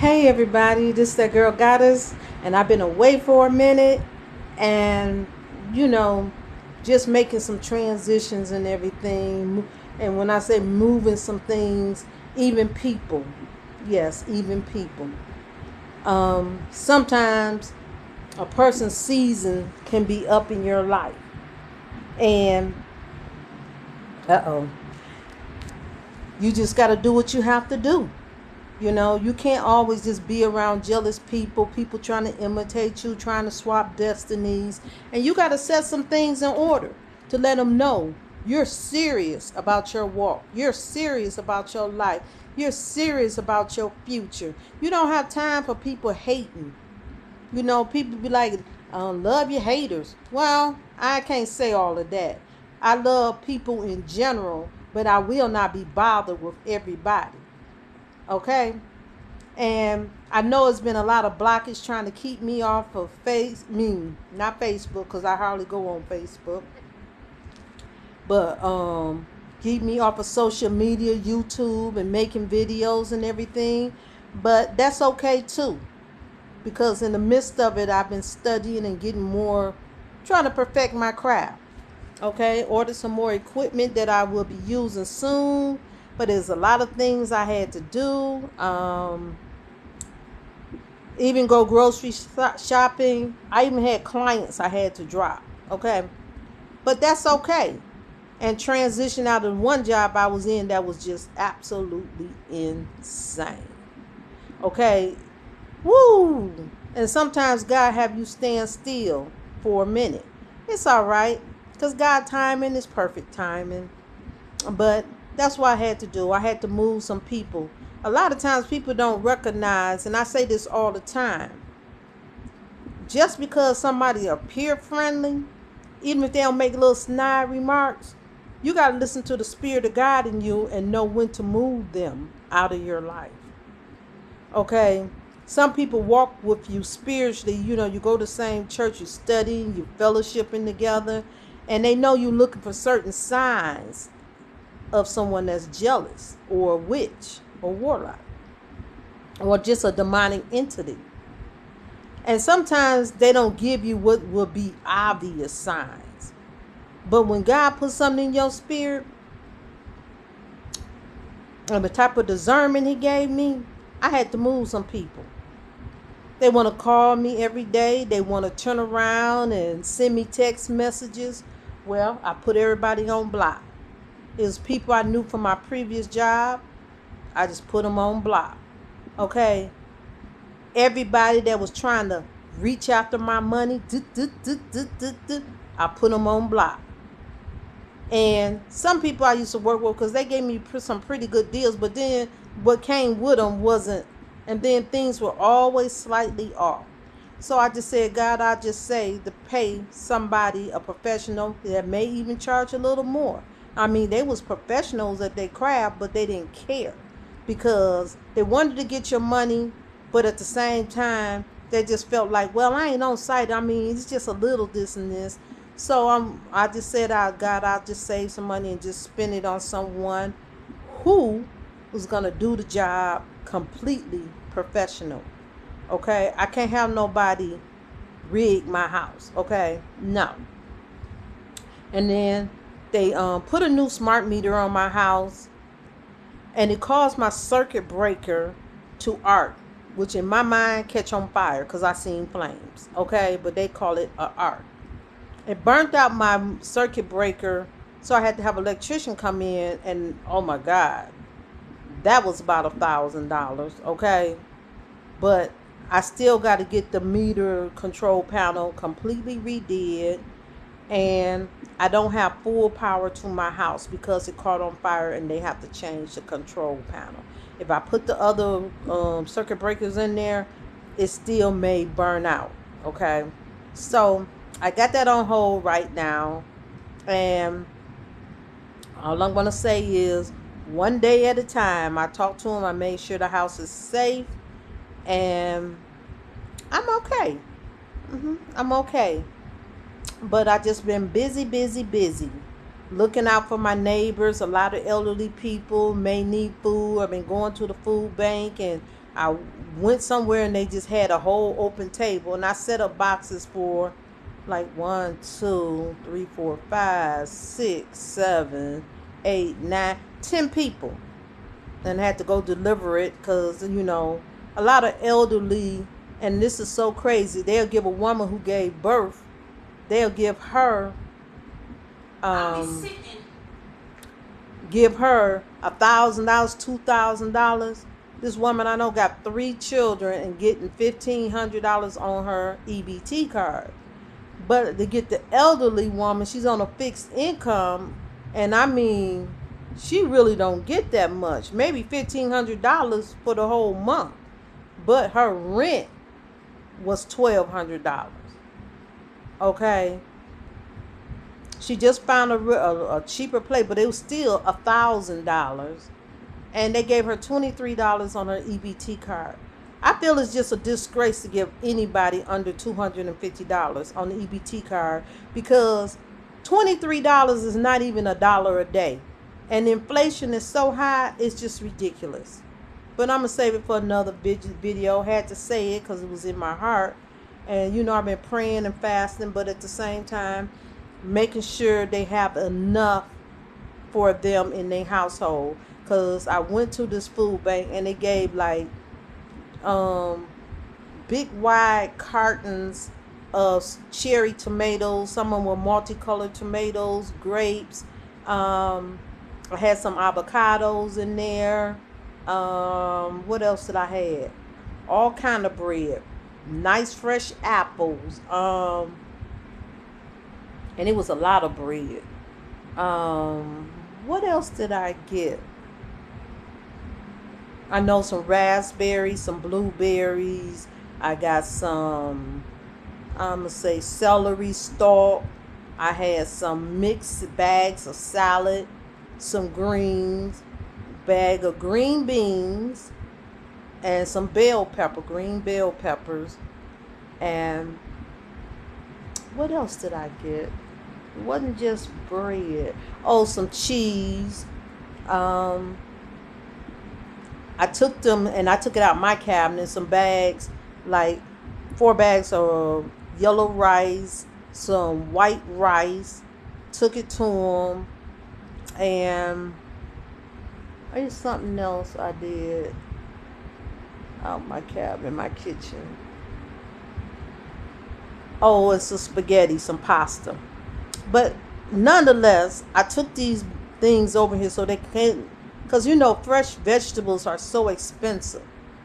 Hey everybody, this is that girl Goddess, and I've been away for a minute, and you know, just making some transitions and everything. And when I say moving some things, even people, yes, even people. Sometimes a person's season can be up in your life, and uh-oh, you just got to do what you have to do. You can't always just be around jealous people, people trying to imitate you, trying to swap destinies. And you got to set some things in order to let them know you're serious about your walk. You're serious about your life. You're serious about your future. You don't have time for people hating. People be like, love your haters. Well, I can't say all of that. I love people in general, but I will not be bothered with everybody. Okay? And I know it's been a lot of blockage trying to keep me off of not Facebook, because I hardly go on Facebook, but keep me off of social media, YouTube, and making videos and everything. But that's okay too, because in the midst of it, I've been studying and getting more, trying to perfect my craft. Okay, ordered some more equipment that I will be using soon. But there's a lot of things I had to do. Even go grocery shopping. I even had clients I had to drop. Okay, but that's okay. And transition out of one job I was in that was just absolutely insane. Okay, woo. And sometimes God have you stand still for a minute. It's all right, because God timing is perfect timing. But that's what I had to do. I had to move some people. A lot of times people don't recognize, and I say this all the time, just because somebody appear friendly, even if they don't make little snide remarks, you got to listen to the spirit of God in you and know when to move them out of your life. Okay? Some people walk with you spiritually. You go to the same church, you studying, you fellowshipping together, and they know you looking for certain signs of someone that's jealous or a witch or warlock or just a demonic entity. And sometimes they don't give you what will be obvious signs. But when God puts something in your spirit, and the type of discernment he gave me, I had to move some people. They want to call me every day. They want to turn around and send me text messages. Well, I put everybody on block. It was people I knew from my previous job. I just put them on block. Okay? Everybody that was trying to reach after my money, I put them on block. And some people I used to work with, because they gave me some pretty good deals, but then what came with them wasn't, and then things were always slightly off. So I just said, God, I just say to pay somebody, a professional that may even charge a little more. I mean, they was professionals at their craft, but they didn't care, because they wanted to get your money, but at the same time, they just felt like, well, I ain't on site. I mean, it's just a little this and this. So I just said, God, I'll just save some money and just spend it on someone who was going to do the job completely professional. Okay? I can't have nobody rig my house. Okay? No. And then they put a new smart meter on my house, and it caused my circuit breaker to arc, which in my mind catch on fire because I seen flames. Okay? But they call it a arc. It burnt out my circuit breaker, so I had to have an electrician come in, and oh my God, that was about $1,000, okay? But I still got to get the meter control panel completely redid, and I don't have full power to my house because it caught on fire, and they have to change the control panel. If I put the other circuit breakers in there, it still may burn out, okay? So I got that on hold right now, and all I'm going to say is one day at a time. I talked to him. I made sure the house is safe, and I'm okay. I'm okay. But I just been busy, looking out for my neighbors. A lot of elderly people may need food. I've been going to the food bank and I went somewhere and they just had a whole open table, and I set up boxes for like 1, 2, 3, 4, 5, 6, 7, 8, 9, 10 people, and had to go deliver it because a lot of elderly, and this is so crazy. They'll give a woman who gave birth, they'll um give her $1,000, $2,000. This woman I know got 3 children and getting $1,500 on her EBT card. But to get the elderly woman, she's on a fixed income, and I mean, she really don't get that much. Maybe $1,500 for the whole month, but her rent was $1,200. Okay, she just found a cheaper place, but it was still $1,000, and they gave her $23 on her EBT card. I feel it's just a disgrace to give anybody under $250 on the EBT card, because $23 is not even $1 a day. And inflation is so high, it's just ridiculous. But I'm going to save it for another video. Had to say it because it was in my heart. And I've been praying and fasting, but at the same time, making sure they have enough for them in their household. Because I went to this food bank and they gave like big wide cartons of cherry tomatoes. Some of them were multicolored tomatoes, grapes. I had some avocados in there. What else did I have? All kind of bread, nice fresh apples. And it was a lot of bread. What else did I get? I know some raspberries, some blueberries. I got some, I'm going to say, celery stalk. I had some mixed bags of salad, some greens, bag of green beans, and some green bell peppers. And what else did I get? It wasn't just bread. Oh, some cheese. I took them and I took it out my cabinet, some bags, like 4 bags of yellow rice, some white rice, took it to them, and there's something else I did out my cabinet, my kitchen. Oh, it's some spaghetti, some pasta. But nonetheless, I took these things over here so they can't, because fresh vegetables are so expensive.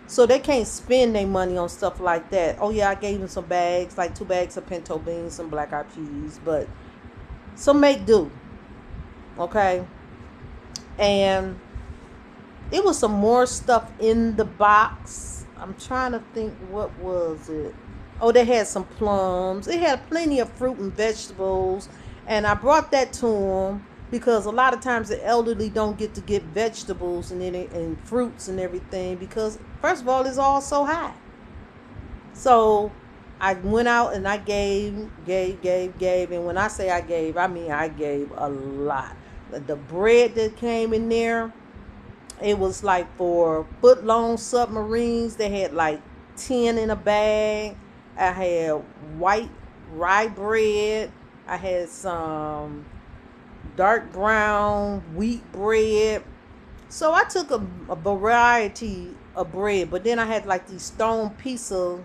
So they can't spend their money on stuff like that. Oh yeah, I gave them some bags, like 2 bags of pinto beans, some black eyed peas, but some make do. Okay. And it was some more stuff in the box. I'm trying to think, what was it? Oh, they had some plums. They had plenty of fruit and vegetables. And I brought that to them because a lot of times the elderly don't get to get vegetables and fruits and everything because, first of all, it's all so high. So I went out and I gave. And when I say I gave, I mean I gave a lot. The bread that came in there, it was like for foot-long submarines. They had like 10 in a bag. I had white rye bread. I had some dark brown wheat bread. So I took a variety of bread, but then I had like these stone piece of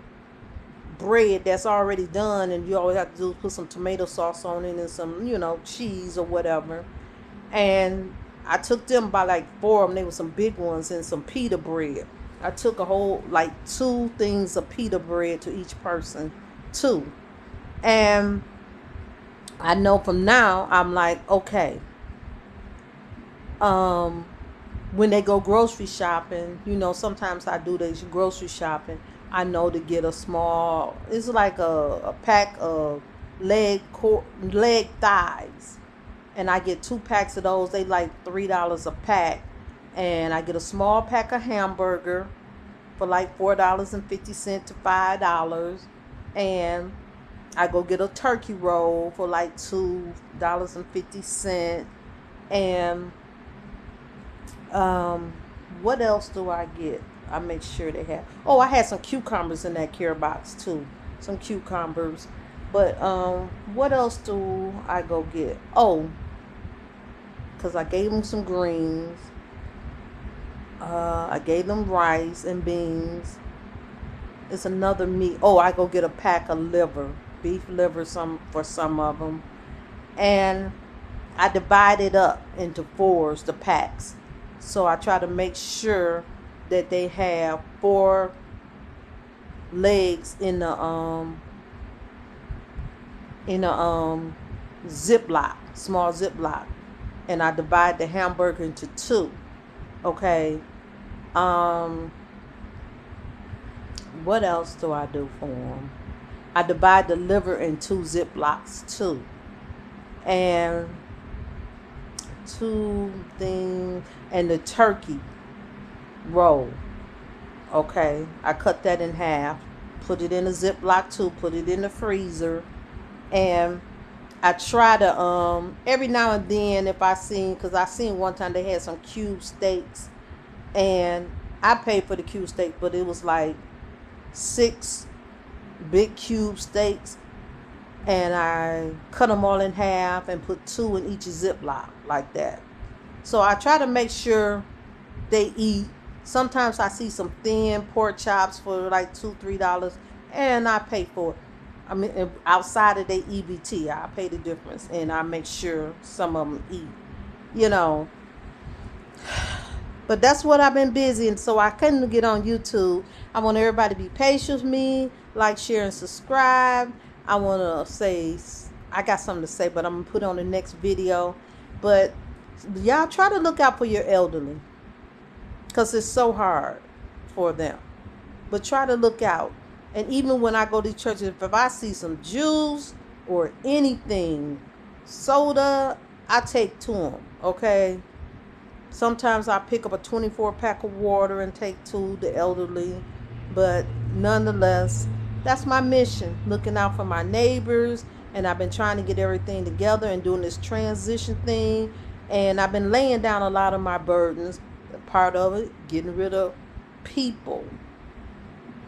bread that's already done, and you always have to do is put some tomato sauce on it and some, cheese or whatever. And I took them by like 4 of them. They were some big ones, and some pita bread. I took a whole, like 2 things of pita bread to each person, 2. And I know from now, I'm like, okay, when they go grocery shopping, sometimes I do this grocery shopping. I know to get a small, it's like a pack of leg thighs. And I get 2 packs of those. They like $3 a pack. And I get a small pack of hamburger for like $4.50 to $5. And I go get a turkey roll for like $2.50. And what else do I get? I make sure they have. Oh, I had some cucumbers in that care box too. Some cucumbers. But what else do I go get? Oh, because I gave them some greens. I gave them rice and beans. It's another meat. Oh, I go get a pack of liver, beef liver, some for some of them, and I divide it up into fours, the packs. So I try to make sure that they have 4 legs in a Ziploc, small Ziploc, and I divide the hamburger into 2. Okay. Um, what else do I do for them? I divide the liver in 2 Ziplocs too, and 2 things, and the turkey roll. Okay, I cut that in half, put it in a Ziploc too, put it in the freezer, and I try to every now and then if I seen, because I seen one time they had some cube steaks, and I paid for the cube steak, but it was like 6 big cube steaks, and I cut them all in half and put 2 in each Ziploc like that. So I try to make sure they eat. Sometimes I see some thin pork chops for like $2-3, and I pay for it. I mean, outside of their EBT, I pay the difference, and I make sure some of them eat. You know, but that's what I've been busy, and so I couldn't get on YouTube. I want everybody to be patient with me, like, share, and subscribe. I want to say, I got something to say, but I'm going to put it on the next video. But y'all try to look out for your elderly, because it's so hard for them. But try to look out. And even when I go to churches, if I see some juice or anything, soda, I take to them, okay? Sometimes I pick up a 24-pack of water and take to the elderly. But nonetheless, that's my mission, looking out for my neighbors. And I've been trying to get everything together and doing this transition thing. And I've been laying down a lot of my burdens. Part of it, getting rid of people.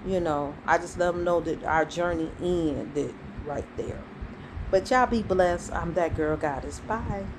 You know, I just let them know that our journey ended right there. But y'all be blessed. I'm that girl goddess. Bye.